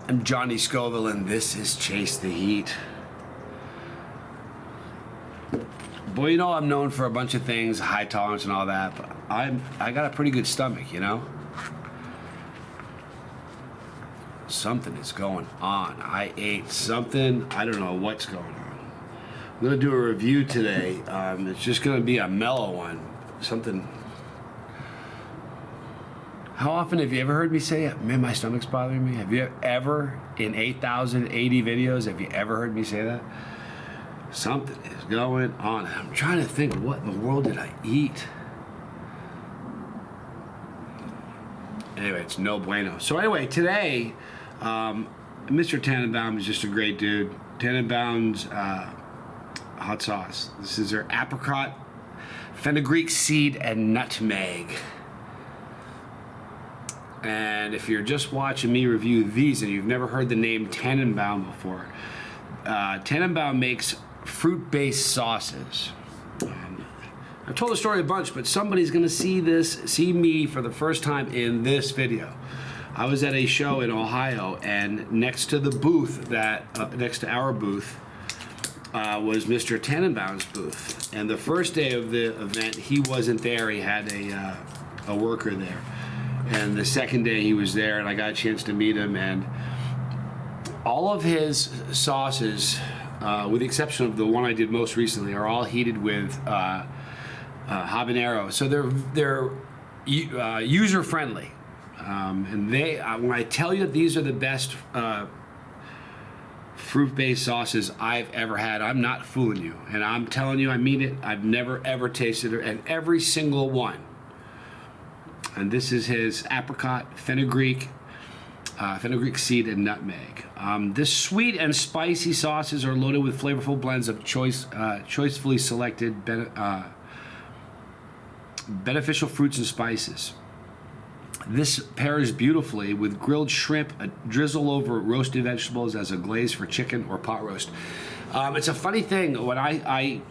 I'm Johnny Scoville, and this is Chase the Heat. Boy, you know I'm known for a bunch of things, high tolerance and all that, but I got a pretty good stomach, you know? Something is going on. I ate something, I don't know what's going on. I'm gonna do a review today. It's just gonna be a mellow one. Something. How often have you ever heard me say, man, my stomach's bothering me? Have you ever, in 8,080 videos, have you ever heard me say that? Something is going on. I'm trying to think, what in the world did I eat? Anyway, it's no bueno. So anyway, today, Mr. Tannenbaum is just a great dude. Tannenbaum's hot sauce. This is their apricot, fenugreek seed, and nutmeg. And if you're just watching me review these and you've never heard the name Tannenbaum before, Tannenbaum makes fruit-based sauces. I've told the story a bunch, but somebody's gonna see me for the first time in this video. I was at a show in Ohio, and next to the booth, next to our booth, was Mr. Tannenbaum's booth. And the first day of the event, he wasn't there. He had a worker there. And the second day he was there, and I got a chance to meet him, and all of his sauces, with the exception of the one I did most recently, are all heated with habanero. So they're user friendly, and when I tell you these are the best fruit-based sauces I've ever had, I'm not fooling you, and I'm telling you, I mean it. I've never ever tasted it, and every single one. And this is his apricot, fenugreek seed, and nutmeg. This sweet and spicy sauces are loaded with flavorful blends of choicefully selected beneficial fruits and spices. This pairs beautifully with grilled shrimp, a drizzle over roasted vegetables as a glaze for chicken or pot roast. It's a funny thing when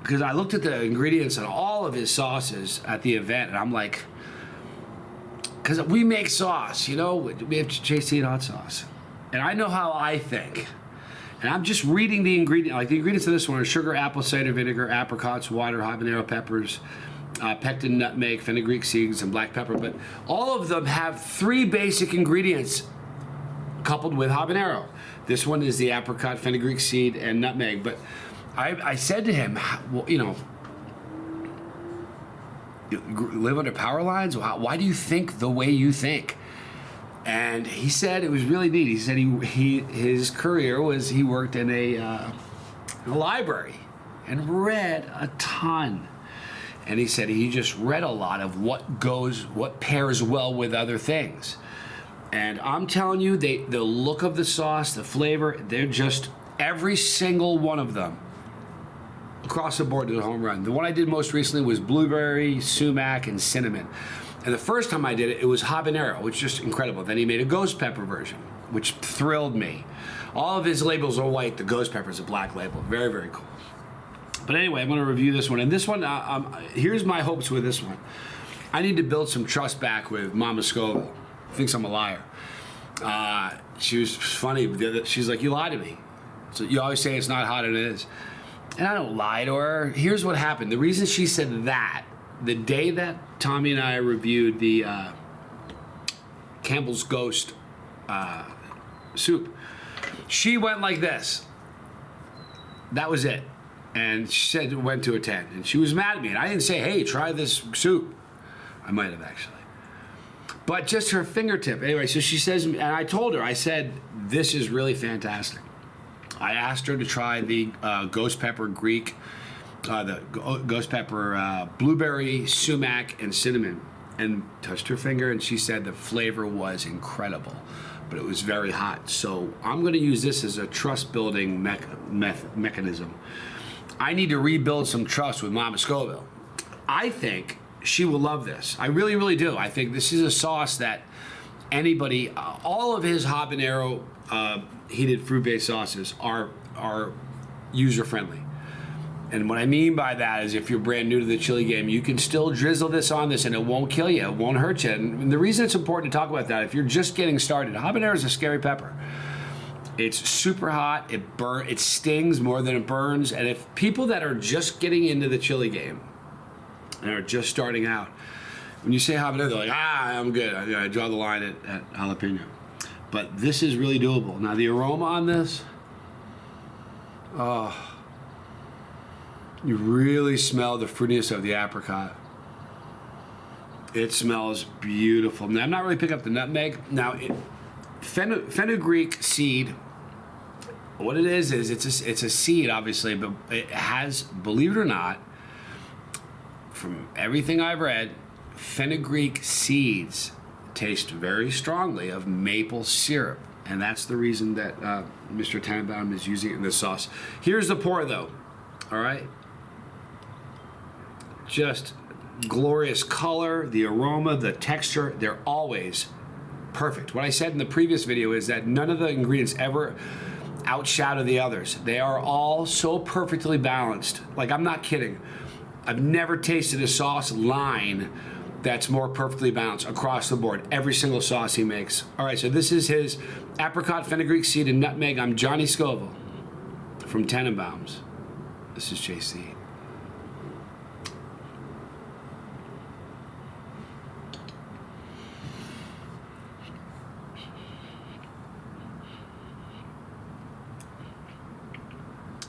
because I looked at the ingredients on all of his sauces at the event, and I'm like, because we make sauce, you know, we have Chase the Heat hot sauce, and I know how I think, and I'm just reading the ingredient. Like the ingredients of this one are sugar, apple cider vinegar, apricots, water, habanero peppers, pectin, nutmeg, fenugreek seeds, and black pepper. But all of them have three basic ingredients coupled with habanero. This one is the apricot, fenugreek seed, and nutmeg. But I said to him, well, you know, you live under power lines? Why do you think the way you think? And he said it was really neat. He said his career was he worked in a library and read a ton. And he said he just read a lot of what pairs well with other things. And I'm telling you, the look of the sauce, the flavor, they're just, every single one of them across the board to the home run. The one I did most recently was blueberry, sumac, and cinnamon. And the first time I did it, it was habanero, which is just incredible. Then he made a ghost pepper version, which thrilled me. All of his labels are white. The ghost pepper is a black label. Very, very cool. But anyway, I'm going to review this one. And this one, here's my hopes with this one. I need to build some trust back with Mama Scoville. Thinks I'm a liar. She was funny. She's like, you lie to me. So you always say it's not hot, and it is. And I don't lie to her. Here's what happened. The reason she said that, the day that Tommy and I reviewed the Campbell's Ghost soup, she went like this. That was it. And she said it went to a 10. And she was mad at me. And I didn't say, hey, try this soup. I might have actually. But just her fingertip. Anyway, so she says, and I told her, I said, this is really fantastic. I asked her to try the ghost pepper Greek, ghost pepper blueberry, sumac, and cinnamon, and touched her finger, and she said the flavor was incredible, but it was very hot. So I'm going to use this as a trust-building mechanism. I need to rebuild some trust with Mama Scoville. I think she will love this. I really, really do. I think this is a sauce that anybody, all of his habanero heated fruit-based sauces are user-friendly. And what I mean by that is if you're brand new to the chili game, you can still drizzle this on this and it won't kill you, it won't hurt you. And the reason it's important to talk about that, if you're just getting started, habanero is a scary pepper. It's super hot, it stings more than it burns. And if people that are just getting into the chili game and are just starting out, when you say habanero, they're like, I'm good. I draw the line at jalapeno. But this is really doable. Now the aroma on this, you really smell the fruitiness of the apricot. It smells beautiful. Now I'm not really picking up the nutmeg. Now fenugreek seed, what it is it's a seed obviously, but it has, believe it or not, from everything I've read, fenugreek seeds taste very strongly of maple syrup, and that's the reason that Mr. Tannenbaum is using it in this sauce. Here's the pour though, all right? Just glorious color, the aroma, the texture, they're always perfect. What I said in the previous video is that none of the ingredients ever outshadow the others. They are all so perfectly balanced. Like, I'm not kidding. I've never tasted a sauce line that's more perfectly balanced across the board. Every single sauce he makes. All right, so this is his apricot, fenugreek seed, and nutmeg. I'm Johnny Scoville from Tannenbaums. This is JC.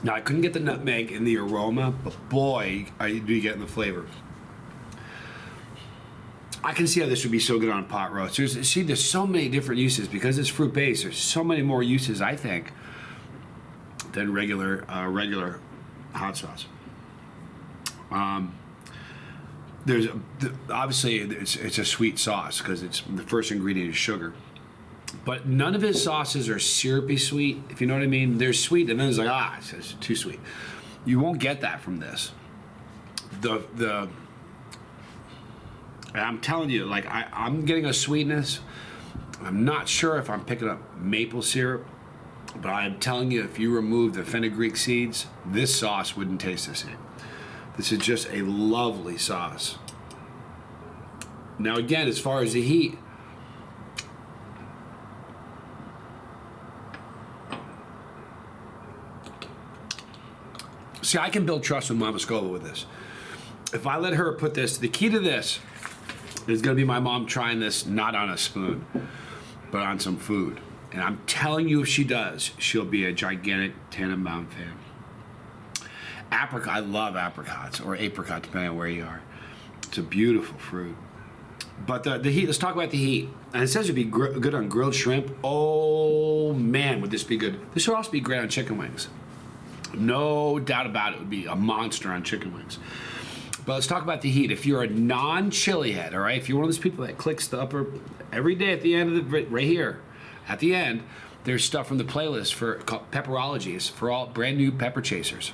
Now, I couldn't get the nutmeg in the aroma, but boy, do you get in the flavor. I can see how this would be so good on a pot roast. There's so many different uses because it's fruit based. There's so many more uses, I think, than regular hot sauce. Obviously it's a sweet sauce because it's the first ingredient is sugar. But none of his sauces are syrupy sweet, if you know what I mean. They're sweet, and then it's like, it's too sweet. You won't get that from this. I'm telling you, like, I'm getting a sweetness. I'm not sure if I'm picking up maple syrup, but I'm telling you, if you remove the fenugreek seeds, this sauce wouldn't taste the same. This is just a lovely sauce. Now, again, as far as the heat, see, I can build trust with Mama Scoville with this. If I let her put this, the key to this is going to be my mom trying this not on a spoon, but on some food. And I'm telling you, if she does, she'll be a gigantic Tannenbaum fan. Apricot, I love apricots, or apricot, depending on where you are. It's a beautiful fruit. But the heat, let's talk about the heat. And it says it'd be good on grilled shrimp. Oh man, would this be good. This would also be great on chicken wings. No doubt about it, would be a monster on chicken wings. But let's talk about the heat. If you're a non-chili head, all right, if you're one of those people that clicks the upper every day at the end of the, right here, at the end, there's stuff from the playlist for called Pepperologies for all brand new pepper chasers.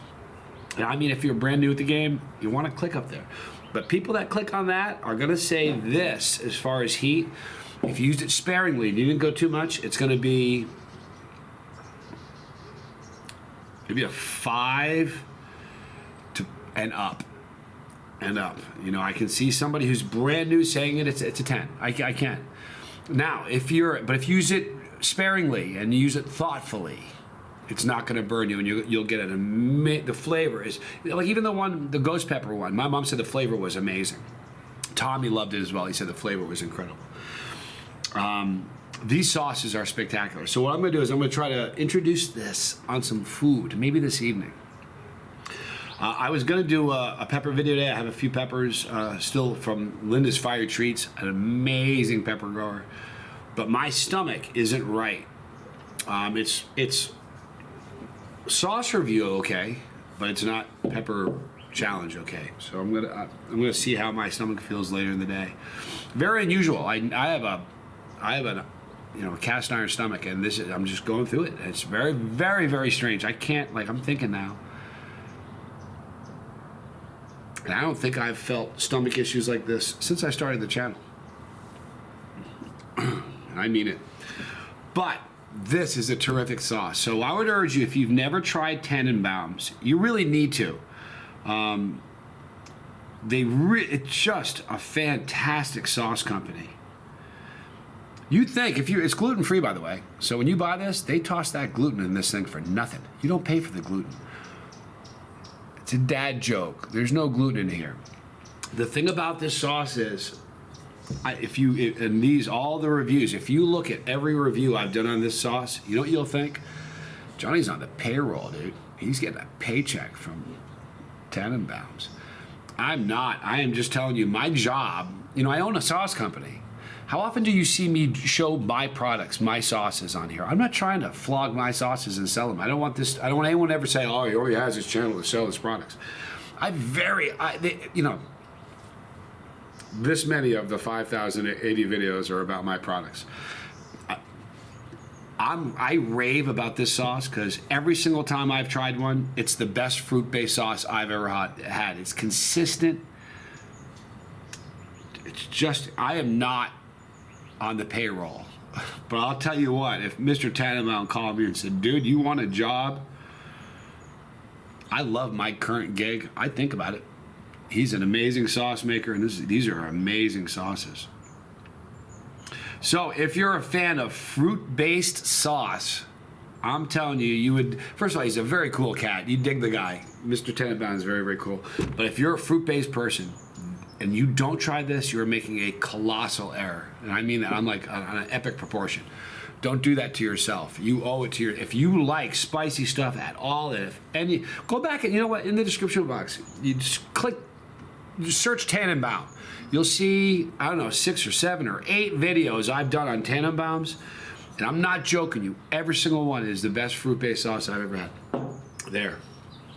And I mean, if you're brand new at the game, you want to click up there. But people that click on that are going to say this as far as heat. If you used it sparingly and you didn't go too much, it's going to be maybe a 5 and up. And up. You know, I can see somebody who's brand new saying it's a 10. I can't. Now, if you use it sparingly and you use it thoughtfully, it's not going to burn you, and you'll get the flavor is like, even the ghost pepper one. My mom said the flavor was amazing. Tommy loved it as well. He said the flavor was incredible. These sauces are spectacular. So what I'm going to do is I'm going to try to introduce this on some food, maybe this evening. I was going to do a pepper video today. I have a few peppers still from Linda's Fire Treats, an amazing pepper grower. But my stomach isn't right. It's sauce review okay, but it's not pepper challenge okay. So I'm gonna see how my stomach feels later in the day. Very unusual. I have a cast iron stomach, and I'm just going through it. It's very, very, very strange. I can't, like, I'm thinking now. And I don't think I've felt stomach issues like this since I started the channel. I mean it. But this is a terrific sauce. So I would urge you, if you've never tried Tannenbaums, you really need to. It's just a fantastic sauce company. You'd think it's gluten free, by the way. So when you buy this, they toss that gluten in this thing for nothing. You don't pay for the gluten. It's a dad joke. There's no gluten in here. The thing about this sauce is, all the reviews, if you look at every review I've done on this sauce, you know what you'll think? Johnny's on the payroll, dude. He's getting a paycheck from Tannenbaums. I'm not. I am just telling you, my job, I own a sauce company. How often do you see me show my products, my sauces on here? I'm not trying to flog my sauces and sell them. I don't want anyone to ever say, oh, he already has his channel to sell his products. This many of the 5,080 videos are about my products. I rave about this sauce because every single time I've tried one, it's the best fruit-based sauce I've ever had. It's consistent. It's just, I am not on the payroll. But I'll tell you what, if Mr. Tannenbaum called me and said, dude, you want a job? I love my current gig. I think about it. He's an amazing sauce maker, and these are amazing sauces. So if you're a fan of fruit-based sauce, I'm telling you would, first of all, he's a very cool cat. You dig the guy. Mr. Tannenbaum is very, very cool. But if you're a fruit-based person and you don't try this, you're making a colossal error. And I mean that. I'm like on an epic proportion. Don't do that to yourself. You owe it to if you like spicy stuff at all, go back and, you know what, in the description box, you just search Tannenbaum. You'll see, I don't know, 6 or 7 or 8 videos I've done on Tannenbaums, and I'm not joking you. Every single one is the best fruit-based sauce I've ever had. There.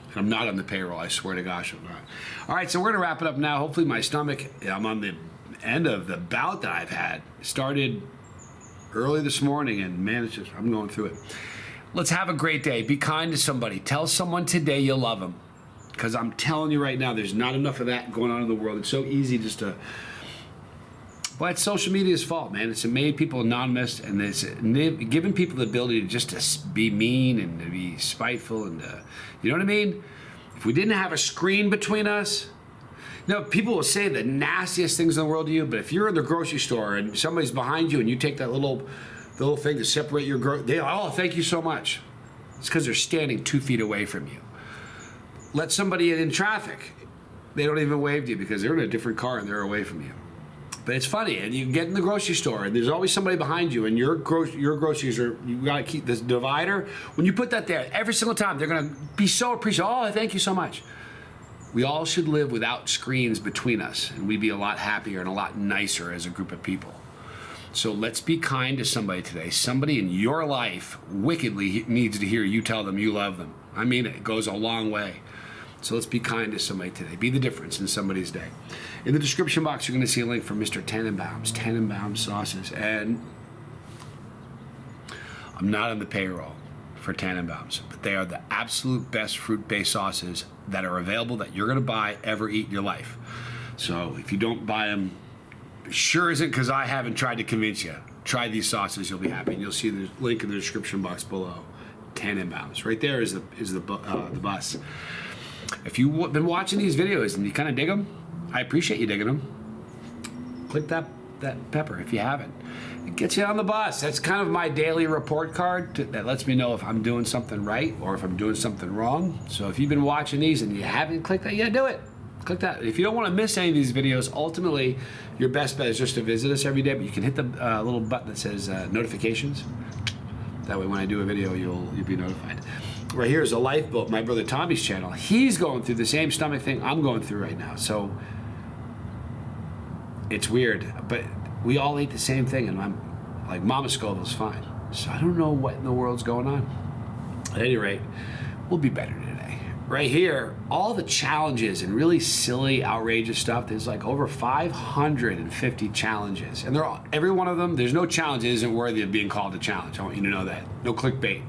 And I'm not on the payroll, I swear to gosh I'm not. All right, so we're gonna wrap it up now. Hopefully my stomach, I'm on the end of the bout that I've had. Started early this morning, and man, I'm going through it. Let's have a great day. Be kind to somebody. Tell someone today you love them. Because I'm telling you right now, there's not enough of that going on in the world. It's so easy just to... Well, it's social media's fault, man. It's made people anonymous, and it's given people the ability to just to be mean and to be spiteful, and you know what I mean? If we didn't have a screen between us... people will say the nastiest things in the world to you, but if you're in the grocery store and somebody's behind you and you take that little thing to separate your thank you so much. It's because they're standing 2 feet away from you. Let somebody in traffic. They don't even wave to you because they're in a different car and they're away from you. But it's funny, and you get in the grocery store and there's always somebody behind you, and your groceries you gotta keep this divider. When you put that there, every single time they're gonna be so appreciative. Oh, thank you so much. We all should live without screens between us, and we'd be a lot happier and a lot nicer as a group of people. So let's be kind to somebody today. Somebody in your life wickedly needs to hear you tell them you love them. I mean, it goes a long way. So let's be kind to somebody today. Be the difference in somebody's day. In the description box, you're going to see a link for Mr. Tannenbaum's Tannenbaum sauces. And I'm not on the payroll for Tannenbaum's, but they are the absolute best fruit-based sauces that are available that you're going to buy, ever eat in your life. So if you don't buy them, it sure isn't because I haven't tried to convince you. Try these sauces, you'll be happy. And you'll see the link in the description box below. Tannenbaum's. Right there is the bus. If you've been watching these videos and you kind of dig them, I appreciate you digging them. Click that pepper if you haven't. It gets you on the bus. That's kind of my daily report card that lets me know if I'm doing something right or if I'm doing something wrong. So if you've been watching these and you haven't clicked that, do it. Click that. If you don't want to miss any of these videos, ultimately, your best bet is just to visit us every day, but you can hit the little button that says notifications. That way when I do a video, you'll be notified. Right here is a lifeboat, my brother Tommy's channel. He's going through the same stomach thing I'm going through right now. So it's weird, but we all eat the same thing, and I'm like, Mama Scoville's fine. So I don't know what in the world's going on. At any rate, we'll be better today. Right here, all the challenges and really silly, outrageous stuff. There's like over 550 challenges, and every one of them. There's no challenge that isn't worthy of being called a challenge. I want you to know that. No clickbait.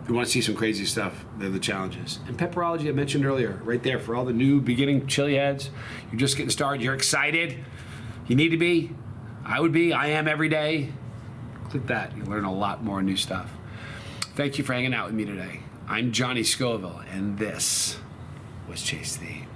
If you want to see some crazy stuff, they're the challenges. And pepperology I mentioned earlier, right there for all the new beginning chili heads. You're just getting started. You're excited. You need to be. I would be. I am every day. Click that. You'll learn a lot more new stuff. Thank you for hanging out with me today. I'm Johnny Scoville, and this was chase the